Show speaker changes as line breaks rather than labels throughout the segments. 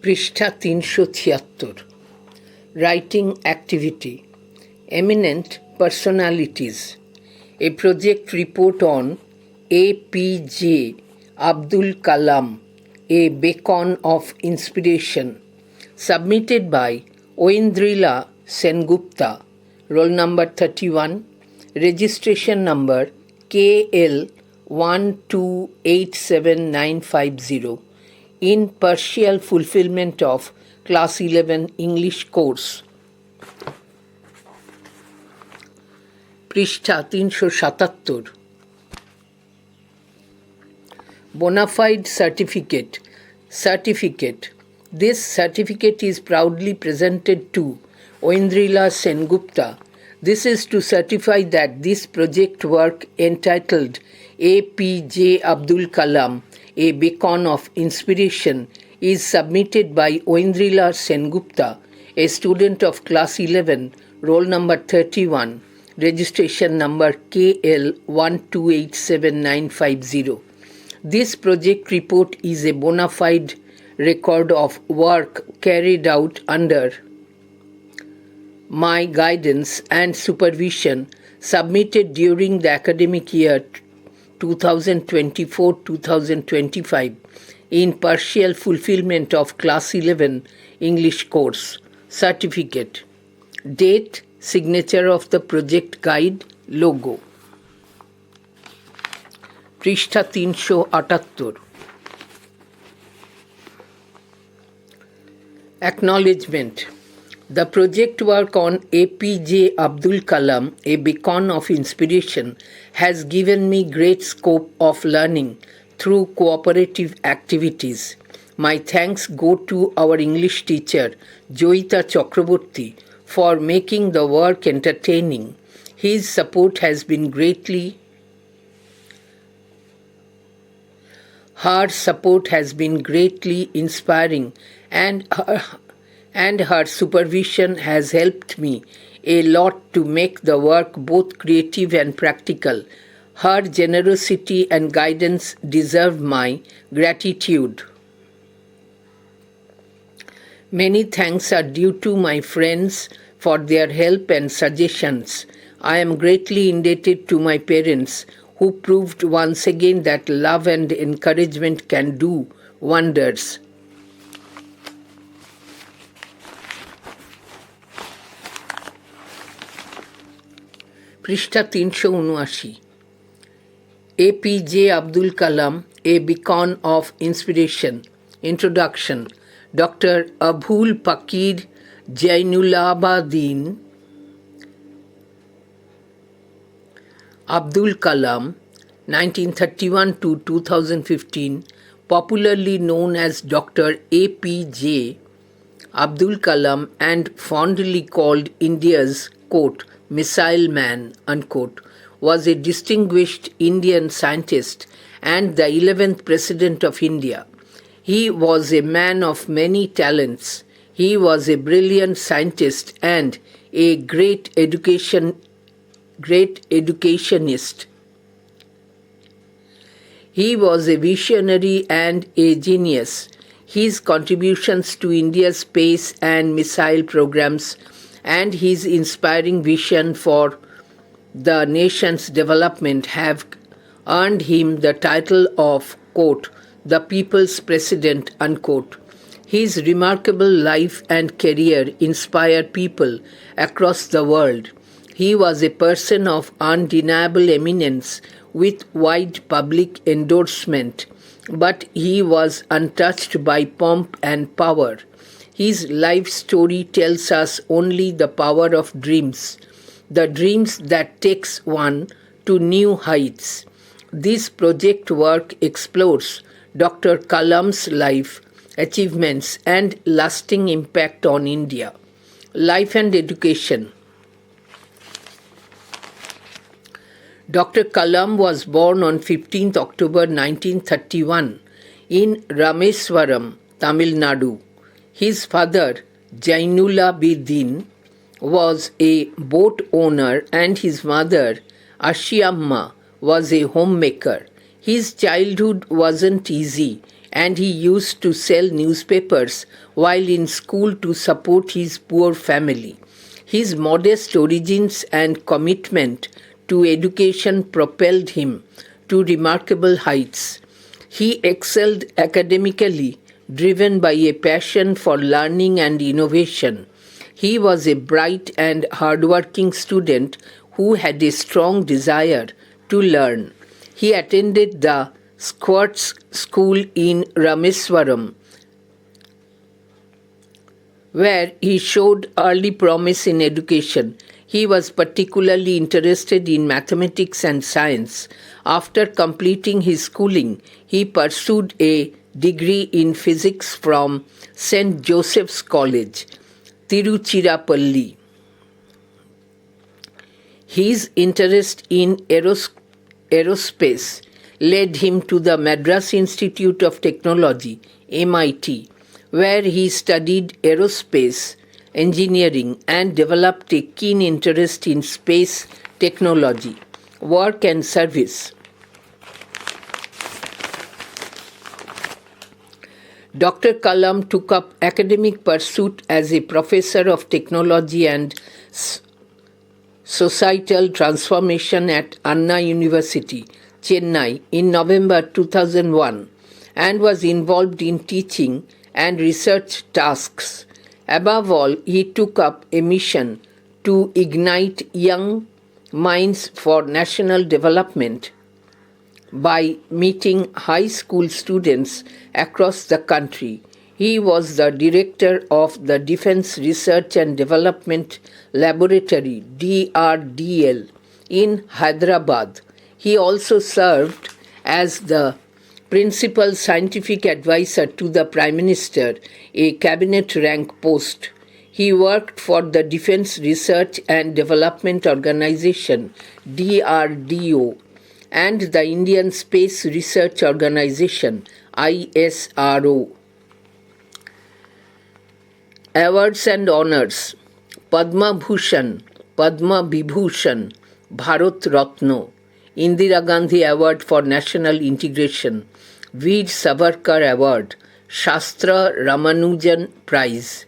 পৃষ্ঠা ৩৭৬ Writing Activity Eminent Personalities A project report on APJ Abdul Kalam, a beacon of inspiration, submitted by Oindrila Sengupta, roll number 31, registration number KL1287950, in partial fulfillment of Class 11 English course. পৃষ্ঠা ৩৭৭ Bona fide certificate. This certificate is proudly presented to Oindrila Sengupta. This is to certify that this project work entitled APJ Abdul Kalam, a beacon of inspiration, is submitted by Oindrila Sengupta, a student of Class 11, roll number 31, registration number KL1287950. This project report is a bona fide record of work carried out under my guidance and supervision, submitted during the academic year 2024-2025 in partial fulfillment of Class 11 English course. Certificate. Date, signature of the project guide, logo. পৃষ্ঠা ৩৭৮ Acknowledgement. The project work on APJ Abdul Kalam, a beacon of inspiration, has given me great scope of learning through cooperative activities. My thanks go to our English teacher, Joyita Chakraborty, for making the work entertaining. His support has been Her support has been greatly inspiring, and her supervision has helped me a lot to make the work both creative and practical. Her generosity and guidance deserve my gratitude. Many thanks are due to my friends for their help and suggestions. I am greatly indebted to my parents, who proved once again that love and encouragement can do wonders. পৃষ্ঠা ৩৭৯ APJ Abdul Kalam, a beacon of inspiration. Introduction. Dr. Abul Pakir Jainulabadin Abdul Kalam, 1931 to 2015, popularly known as Dr. APJ Abdul Kalam and fondly called India's, quote, missile man, unquote, was a distinguished Indian scientist and the 11th President of India. He was a man of many talents. He was a brilliant scientist and a great educationist. He was a visionary and a genius. His contributions to India's space and missile programs and his inspiring vision for the nation's development have earned him the title of, quote, the People's President, unquote. His remarkable life and career inspire people across the world. He was a person of undeniable eminence with wide public endorsement, but he was untouched by pomp and power. His life story tells us only the power of dreams, the dreams that takes one to new heights. This project work explores Dr. Kalam's life, achievements, and lasting impact on India. Life and education. Dr. Kalam was born on 15th October 1931 in Rameswaram, Tamil Nadu. His father, Jainulabadin, was a boat owner and his mother, Ashiamma, was a homemaker. His childhood wasn't easy, and he used to sell newspapers while in school to support his poor family. His modest origins and commitment to education propelled him to remarkable heights. He excelled academically, driven by a passion for learning and innovation. He was a bright and hardworking student who had a strong desire to learn. He attended the Squats School in Rameswaram, where he showed early promise in education. He was particularly interested in mathematics and science. After completing his schooling, he pursued a degree in physics from St. Joseph's College, Tiruchirappalli. His interest in aerospace led him to the Madras Institute of Technology, MIT, where he studied aerospace engineering and developed a keen interest in space technology, work and service. Dr. Kalam took up academic pursuit as a professor of technology and societal transformation at Anna University, Chennai, in November 2001, and was involved in teaching and research tasks. Above all, he took up a mission to ignite young minds for national development by meeting high school students across the country. He was the director of the Defense Research and Development Laboratory, DRDL, in Hyderabad. He also served as the principal scientific advisor to the Prime Minister, a cabinet rank post. He worked for the Defense Research and Development Organization, DRDO, and the Indian Space Research Organization, ISRO. Awards and honors: Padma Bhushan, Padma Vibhushan, Bharat Ratna, Indira Gandhi Award for National Integration, Veer Savarkar Award, Shastra Ramanujan Prize.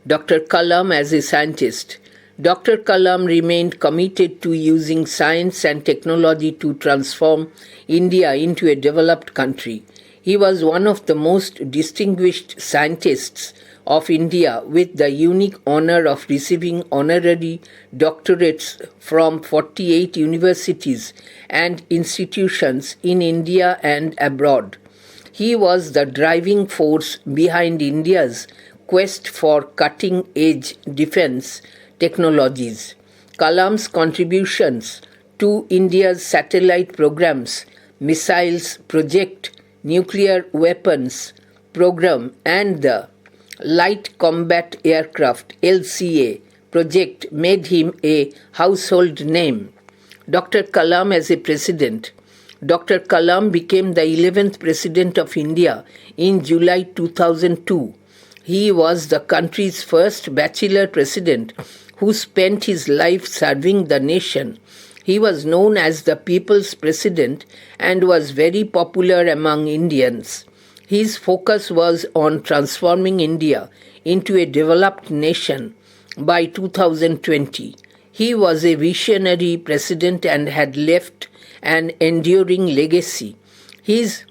Dr. Kalam as a scientist. Dr. Kalam remained committed to using science and technology to transform India into a developed country. He was one of the most distinguished scientists of India, with the unique honor of receiving honorary doctorates from 48 universities and institutions in India and abroad. He was the driving force behind India's quest for cutting-edge defense technologies. Kalam's contributions to India's satellite programs, missiles project, nuclear weapons program, and the Light Combat Aircraft LCA project made him a household name. Dr. Kalam as a president. Dr. Kalam became the 11th President of India in July 2002. He was the country's first bachelor president who spent his life serving the nation. He was known as the People's President and was very popular among Indians. His focus was on transforming India into a developed nation by 2020. He was a visionary president and had left an enduring legacy. His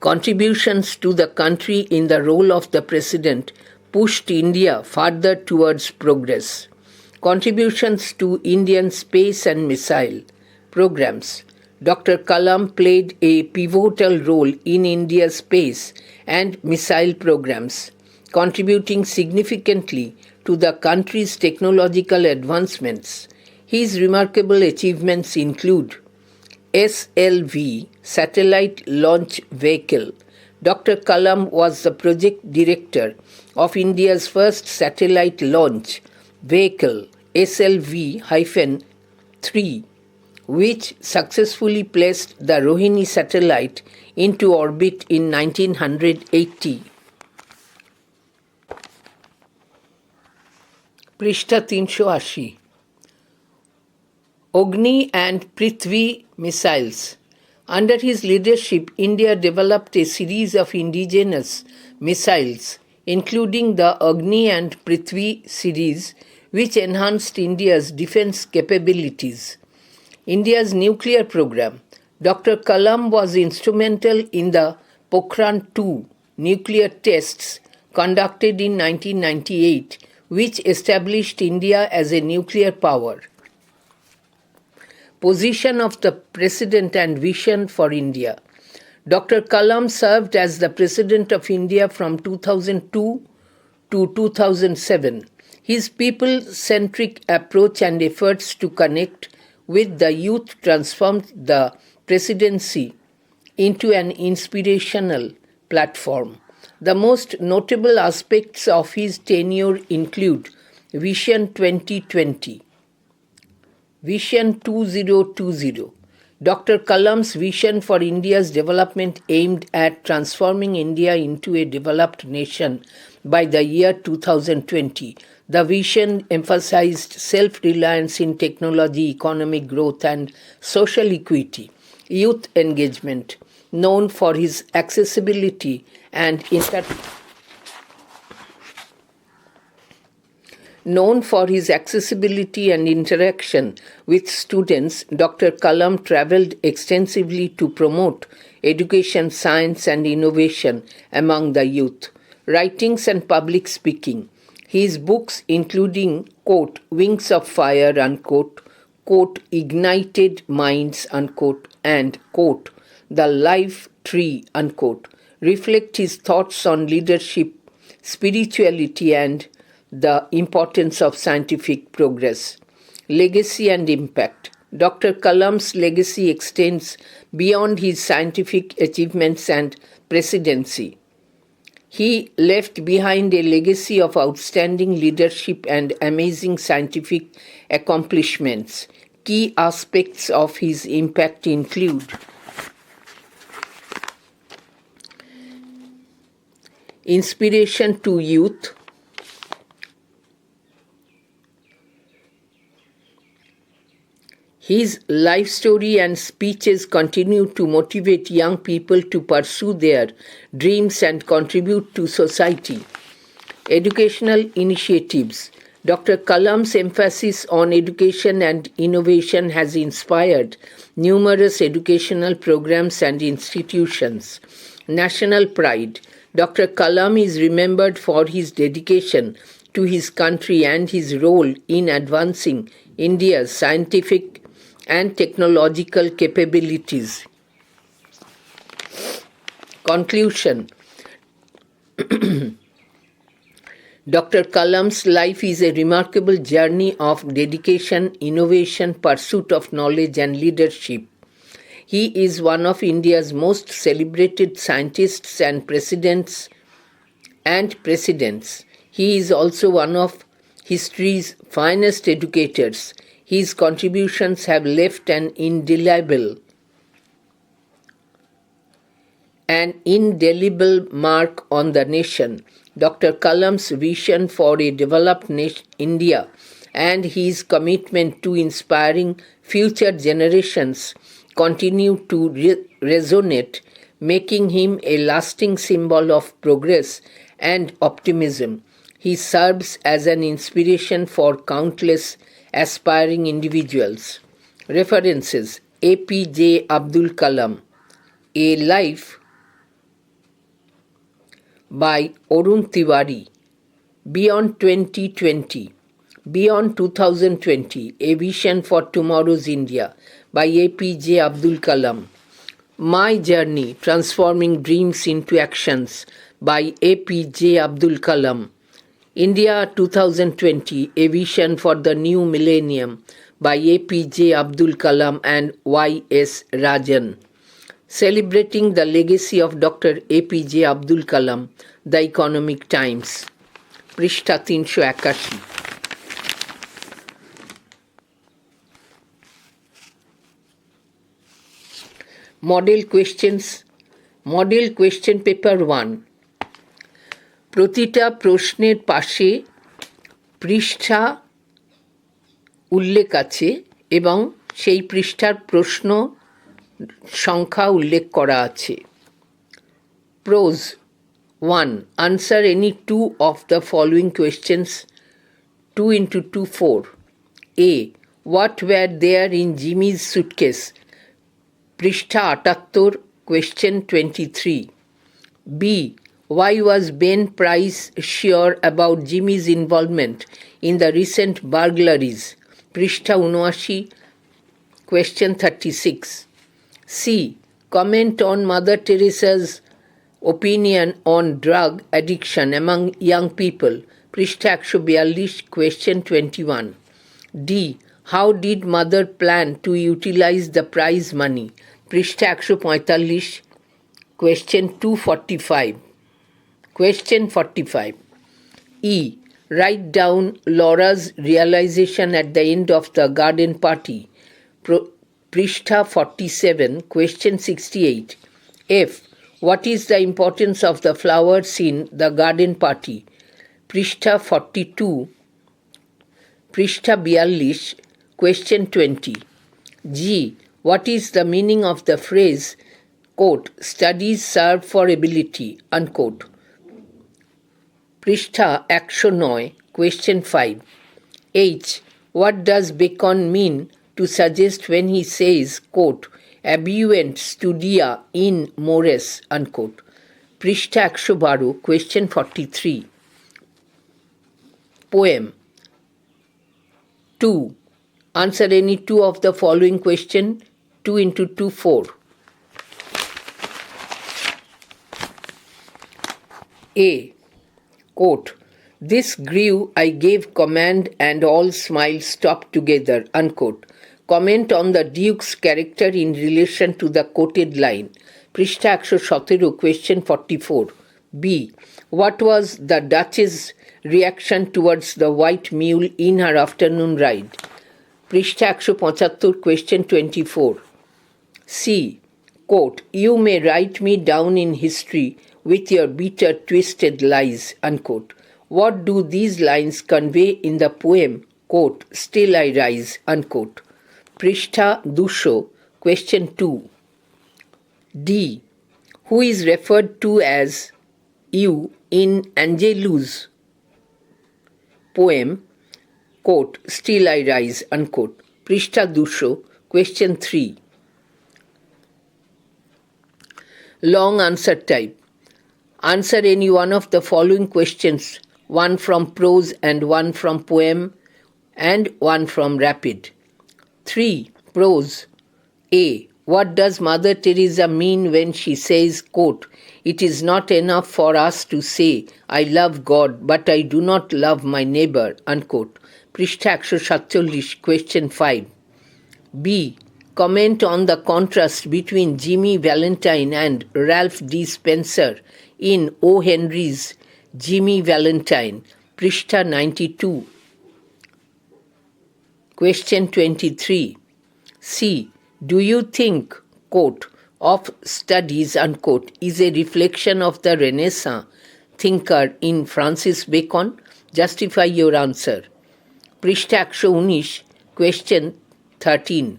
contributions to the country in the role of the president pushed India further towards progress. Contributions to Indian space and missile programs. Dr. Kalam played a pivotal role in India's space and missile programs, contributing significantly to the country's technological advancements. His remarkable achievements include SLV, Satellite Launch Vehicle. Dr. Kalam was the project director of India's first satellite launch vehicle, SLV-3, which successfully placed the Rohini satellite into orbit in 1980. পৃষ্ঠা 380 Agni and Prithvi missiles. Under his leadership, India developed a series of indigenous missiles, including the Agni and Prithvi series, which enhanced India's defense capabilities. India's nuclear program. Dr. Kalam was instrumental in the Pokhran II nuclear tests conducted in 1998, which established India as a nuclear power. Position of the President and vision for India. Dr. Kalam served as the President of India from 2002 to 2007. His people-centric approach and efforts to connect with the youth transformed the presidency into an inspirational platform. The most notable aspects of his tenure include Vision 2020, Vision 2020. Dr. Kalam's vision for India's development aimed at transforming India into a developed nation by the year 2020. The vision emphasized self-reliance in technology, economic growth, and social equity. Youth engagement, known for his accessibility and interaction with students, Dr. Kalam traveled extensively to promote education, science, and innovation among the youth. Writings and public speaking. His books, including, quote, Wings of Fire, unquote, quote, Ignited Minds, unquote, and, quote, The Life Tree, unquote, reflect his thoughts on leadership, spirituality, and the importance of scientific progress. Legacy and impact. Dr. Kalam's legacy extends beyond his scientific achievements and presidency. He left behind a legacy of outstanding leadership and amazing scientific accomplishments. Key aspects of his impact include inspiration to youth, his life story and speeches continue to motivate young people to pursue their dreams and contribute to society. Educational initiatives. Dr. Kalam's emphasis on education and innovation has inspired numerous educational programs and institutions. National pride. Dr. Kalam is remembered for his dedication to his country and his role in advancing India's scientific and technological capabilities. Conclusion. Dr. Kalam's life is a remarkable journey of dedication, innovation, pursuit of knowledge, and leadership. He is one of India's most celebrated scientists and presidents. He is also one of history's finest educators. His contributions have left an indelible mark on the nation. Dr. Kalam's vision for a developed India and his commitment to inspiring future generations continue to resonate, making him a lasting symbol of progress and optimism. He serves as an inspiration for countless aspiring individuals. References: APJ Abdul Kalam, A Life by Arun Tiwari, Beyond 2020, Beyond 2020, A Vision for Tomorrow's India by APJ Abdul Kalam, My Journey, Transforming Dreams into Actions by APJ Abdul Kalam, India 2020, A Vision for the New Millennium by APJ Abdul Kalam and Y.S. Rajan. Celebrating the legacy of Dr. APJ Abdul Kalam, The Economic Times, পৃষ্ঠা 381. Model question paper 1. প্রতিটা প্রশ্নের পাশে পৃষ্ঠা উল্লেখ আছে এবং সেই পৃষ্ঠার প্রশ্ন সংখ্যা উল্লেখ করা আছে। Prose 1. Answer any two of the following questions. 2 into 2, 4. A. What were there in Jimmy's suitcase? পৃষ্ঠা 78, question 23. B. Why was Ben Price sure about Jimmy's involvement in the recent burglaries? পৃষ্ঠা 79, question 36. C. Comment on Mother Teresa's opinion on drug addiction among young people. পৃষ্ঠা 142, question 21. D. How did mother plan to utilize the prize money? পৃষ্ঠা 145, question 245. Question 45. E. Write down Laura's realization at the end of the garden party. পৃষ্ঠা 47, question 68. F. What is the importance of the flowers in the garden party? পৃষ্ঠা 42, পৃষ্ঠা 42, question 20. G. What is the meaning of the phrase, quote, studies serve for ability, unquote? পৃষ্ঠা 109, question 5. H. What does Bacon mean to suggest when he says, quote, abuent studia in mores, unquote? পৃষ্ঠা 112, question 43. Poem 2. Answer any two of the following question. 2 into 2, 4. A. Quote, this grew, I gave command and all smiles stopped together, unquote. Comment on the Duke's character in relation to the quoted line. পৃষ্ঠা 117, question 44. B. What was the Duchess' reaction towards the white mule in her afternoon ride? পৃষ্ঠা 175, question 24. C. Quote, you may write me down in history with your bitter twisted lies, unquote. What do these lines convey in the poem, quote, still I rise, unquote? পৃষ্ঠা 200, question 2. D. Who is referred to as you in Angelou's poem, quote, still I rise, unquote? পৃষ্ঠা 200, question 3. Long answer type. Answer any one of the following questions, one from prose and one from poem and one from rapid. 3. Prose. A. What does Mother Teresa mean when she says, quote, it is not enough for us to say, I love God, but I do not love my neighbor, unquote? পৃষ্ঠা 147, question 5. B. Comment on the contrast between Jimmy Valentine and Ralph D. Spencer in O. Henry's Jimmy Valentine. পৃষ্ঠা 92, question 23. C. Do you think, quote, of studies, unquote, is a reflection of the Renaissance thinker in Francis Bacon? Justify your answer. পৃষ্ঠা 119, question 13.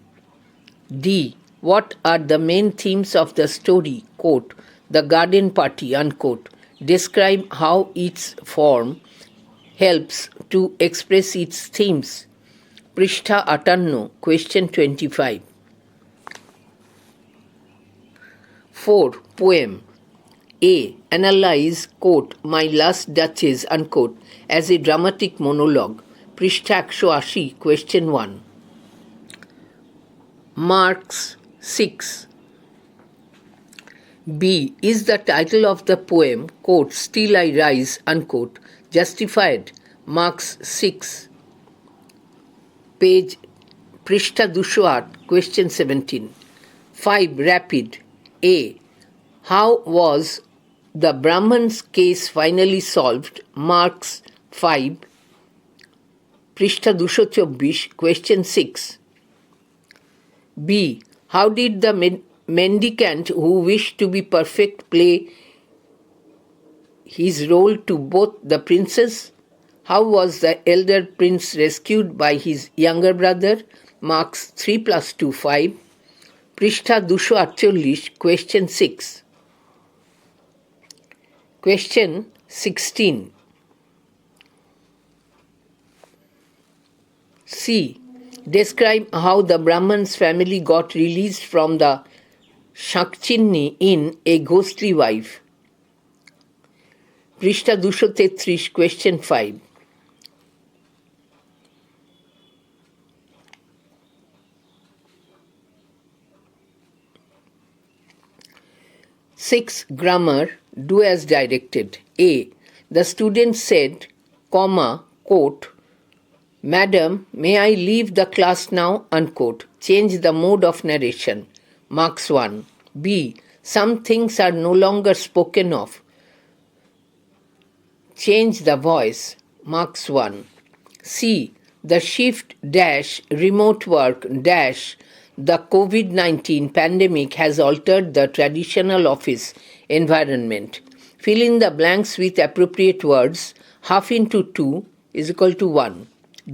D. What are the main themes of the story, quote, the garden party, unquote? Describe how its form helps to express its themes. পৃষ্ঠা 58, question 25. 4. Poem. A. Analyze, quote, my last Duchess, unquote, as a dramatic monologue. পৃষ্ঠা 180, question 1. Marks 6. B. Is the title of the poem, quote, still I rise, unquote, justified? Marks 6. Page পৃষ্ঠা 208, question 17. 5. Rapid. A. How was the Brahman's case finally solved? Marks 5. পৃষ্ঠা 224, question 6. B. How did the mendicant who wished to be perfect play his role to both the princes? How was the elder prince rescued by his younger brother? marks 3 plus 2, 5. পৃষ্ঠা 248, question 6. Question 16. C. Describe how the Brahman's family got released from the Shakchinni in A Ghostly Wife. পৃষ্ঠা 233, question 5. Six. Grammar. Do as directed. A. The student said, comma, quote, Madam, may I leave the class now? Unquote. Change the mode of narration. Marks 1. B. Some things are no longer spoken of. Change the voice. Marks 1. C. The shift dash remote work dash the COVID-19 pandemic has altered the traditional office environment. Fill in the blanks with appropriate words. Half into 2 is equal to 1.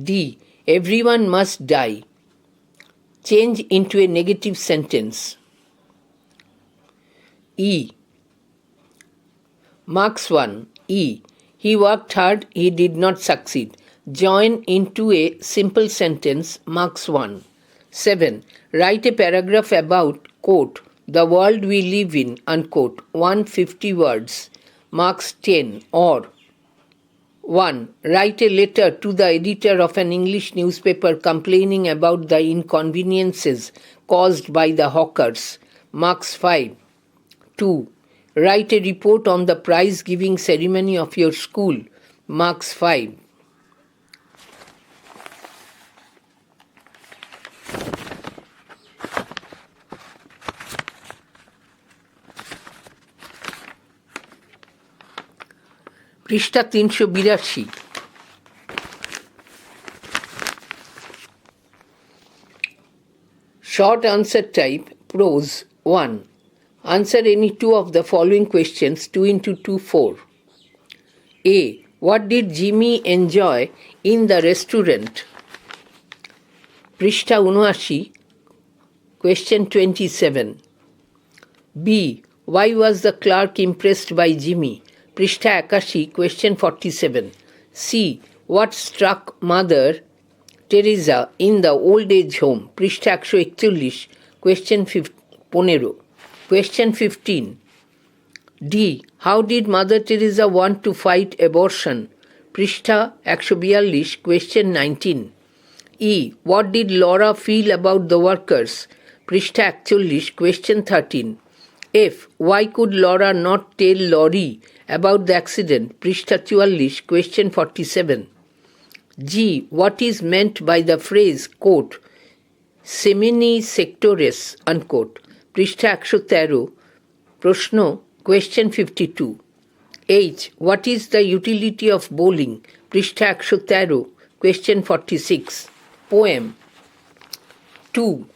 D. Everyone must die. Change into a negative sentence. E. Marks 1. E. He worked hard, he did not succeed. Join into a simple sentence. Marks 1. 7. Write a paragraph about, quote, the world we live in, unquote, 150 words. Marks 10. Or 1. Write a letter to the editor of an English newspaper complaining about the inconveniences caused by the hawkers. Marks 5. 2. Write a report on the prize-giving ceremony of your school. Marks 5. পৃষ্ঠা 382. Short answer type, prose 1. Answer any two of the following questions. 2 into 2, 4. A. What did Jimmy enjoy in the restaurant? পৃষ্ঠা 79, question 27. B. Why was the clerk impressed by Jimmy? পৃষ্ঠা 81, question 47. C. What struck Mother Teresa in the old age home? পৃষ্ঠা 141, question 15. Question 15. D. How did Mother Teresa want to fight abortion? পৃষ্ঠা 142, question 19. E. What did Laura feel about the workers? পৃষ্ঠা 41, question 13. F. Why could Laura not tell Laurie about the accident? পৃষ্ঠা 44, question 47. G. What is meant by the phrase, quote, semini sectores, unquote? পৃষ্ঠা 113, প্রশ্ন, question 52. H. What is the utility of bowling? পৃষ্ঠা 113, question 46. Poem. 2.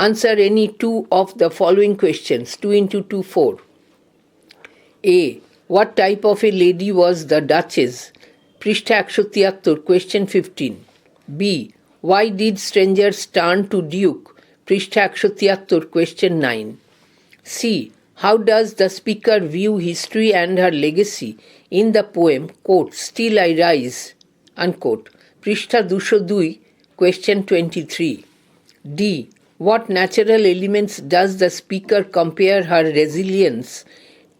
Answer any two of the following questions. 2 into 2, 4. A. What type of a lady was the Duchess? পৃষ্ঠা 173, question 15. B. Why did strangers turn to Duke? পৃষ্ঠা 173, question 9. C. How does the speaker view history and her legacy in the poem, quote, Still I Rise, unquote? পৃষ্ঠা 202, question 23. D. What natural elements does the speaker compare her resilience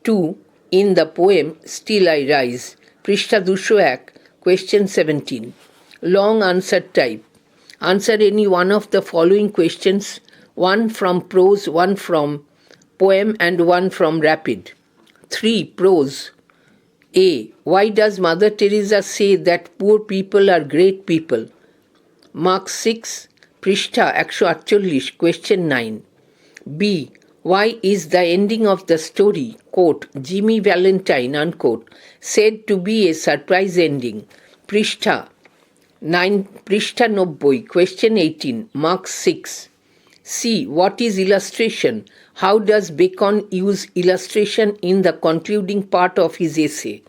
to in the poem Still I Rise? পৃষ্ঠা 201, question 17. Long answer type. Answer any one of the following questions, one from prose, one from poem, and one from rapid. 3. Prose. A. Why does Mother Teresa say that poor people are great people? Mark 6, পৃষ্ঠা 148, question 9. B. Why is the ending of the story, quote, Jimmy Valentine, unquote, said to be a surprise ending? পৃষ্ঠা 90, question 18, mark 6. C. What is illustration? How does Bacon use illustration in the concluding part of his essay?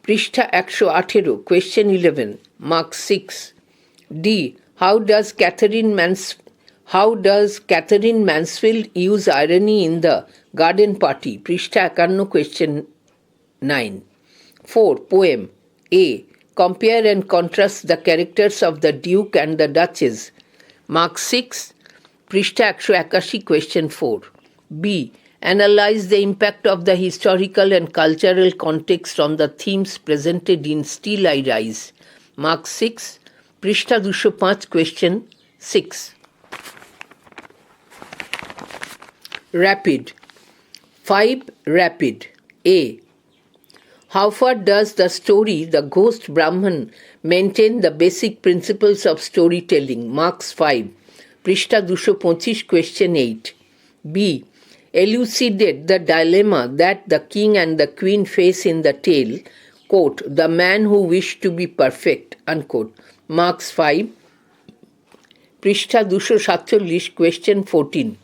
পৃষ্ঠা 118, question 11, mark 6. D. How does Catherine Mansfield use irony in the Garden Party? Prishta 51, question 9. 4. Poem. A. Compare and contrast the characters of the Duke and the Duchess. Mark 6. Prishta 181, question 4. B. Analyze the impact of the historical and cultural context on the themes presented in Still I Rise. Mark 6. Prishta 205, question 6. Rapid. 5. Rapid. A. How far does the story The Ghost Brahman maintain the basic principles of storytelling? Marks 5. Prishta 225, question 8. B. Elucidate the dilemma that the king and the queen face in the tale, quote, the man who wished to be perfect, unquote. Marks 5. Prishta 247, question 14.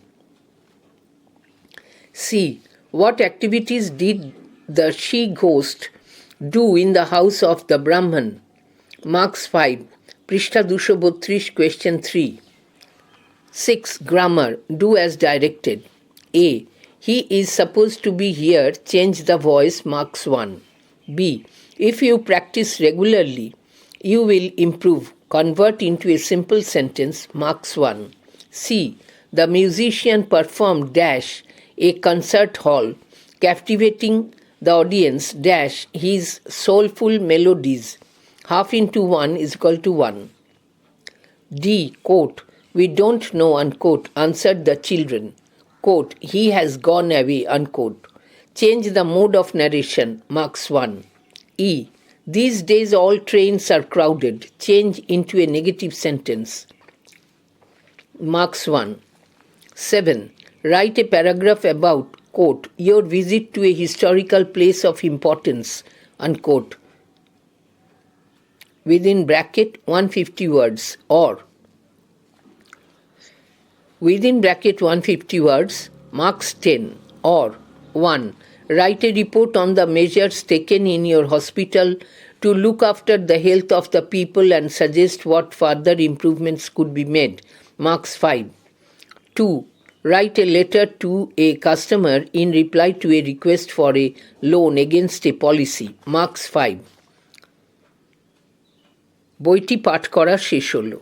C. What activities did the she-ghost do in the house of the Brahman? Marks 5. Prishta 232, question 3. 6. Grammar. Do as directed. A. He is supposed to be here. Change the voice. Marks 1. B. If you practice regularly, you will improve. Convert into a simple sentence. Marks 1. C. The musician performed dash a concert hall, captivating the audience dash his soulful melodies. Half into 1 is equal to 1. D. Quote, we don't know, unquote, answered the children. Quote, he has gone away, unquote. Change the mode of narration. Marks 1. E. These days all trains are crowded. Change into a negative sentence. Marks 1. 7. Write a paragraph about, quote, your visit to a historical place of importance, unquote. Within bracket 150 words, or within bracket 150 words, marks 10, or 1. Write a report on the measures taken in your hospital to look after the health of the people and suggest what further improvements could be made. Marks 5. 2. Write a letter to a customer in reply to a request for a loan against a policy. Marks 5. বইটি পাঠ করা শেষ হলো।